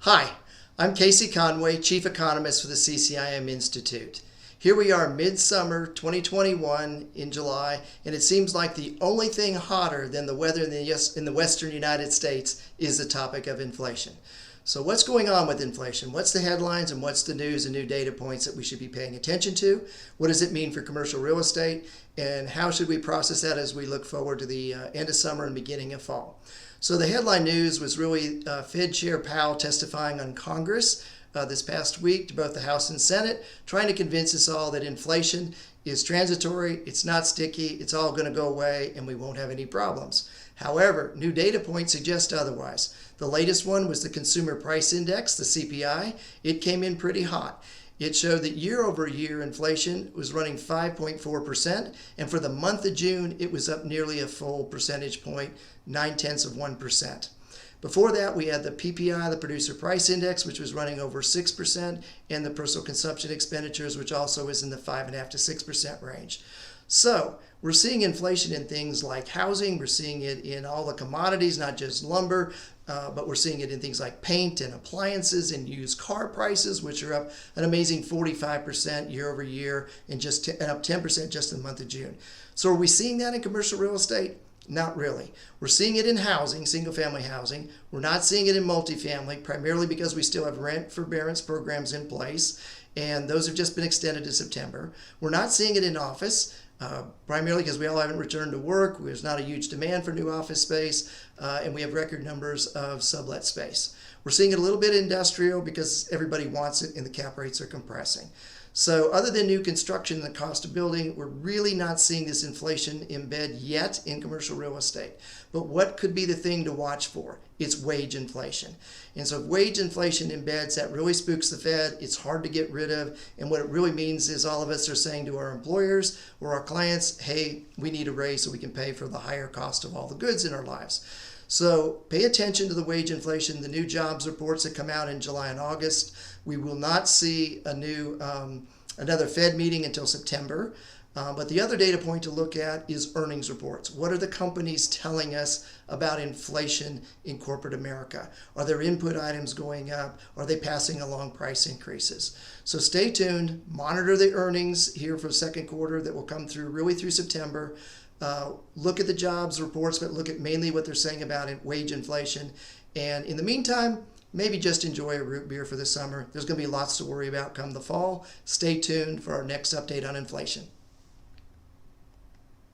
Hi, I'm Casey Conway, Chief Economist for the CCIM Institute. Here we are midsummer 2021 in July, and it seems like the only thing hotter than the weather in the western United States is the topic of inflation. So what's going on with inflation? What's the headlines and what's the news and new data points that we should be paying attention to? What does it mean for commercial real estate? And how should we process that as we look forward to the end of summer and beginning of fall? So the headline news was really Fed Chair Powell testifying on Congress this past week to both the House and Senate, trying to convince us all that inflation is transitory, it's not sticky, it's all going to go away, and we won't have any problems. However, new data points suggest otherwise. The latest one was the Consumer Price Index, the CPI. It came in pretty hot. It showed that year-over-year inflation was running 5.4%, and for the month of June, it was up nearly a full percentage point, 0.9%. Before that, we had the PPI, the Producer Price Index, which was running over 6%, and the Personal Consumption Expenditures, which also is in the 5.5% to 6% range. So we're seeing inflation in things like housing. We're seeing it in all the commodities, not just lumber, but we're seeing it in things like paint and appliances and used car prices, which are up an amazing 45% year over year and up 10% just in the month of June. So are we seeing that in commercial real estate? Not really. We're seeing it in housing, single-family housing. We're not seeing it in multifamily, primarily because we still have rent forbearance programs in place, and those have just been extended to September. We're not seeing it in office, primarily because we all haven't returned to work. There's not a huge demand for new office space, and we have record numbers of sublet space. We're seeing it a little bit industrial because everybody wants it and the cap rates are compressing. So other than new construction and the cost of building, we're really not seeing this inflation embed yet in commercial real estate. But what could be the thing to watch for? It's wage inflation. And so if wage inflation embeds, that really spooks the Fed. It's hard to get rid of. And what it really means is all of us are saying to our employers or our clients, hey, we need a raise so we can pay for the higher cost of all the goods in our lives. So pay attention to the wage inflation, the new jobs reports that come out in July and August. We will not see another Fed meeting until September. But the other data point to look at is earnings reports. What are the companies telling us about inflation in corporate America? Are their input items going up? Are they passing along price increases? So stay tuned, monitor the earnings here for the second quarter that will come through really through September. Look at the jobs reports, but look at mainly what they're saying about wage inflation. And in the meantime, maybe just enjoy a root beer for the summer. There's going to be lots to worry about come the fall. Stay tuned for our next update on inflation.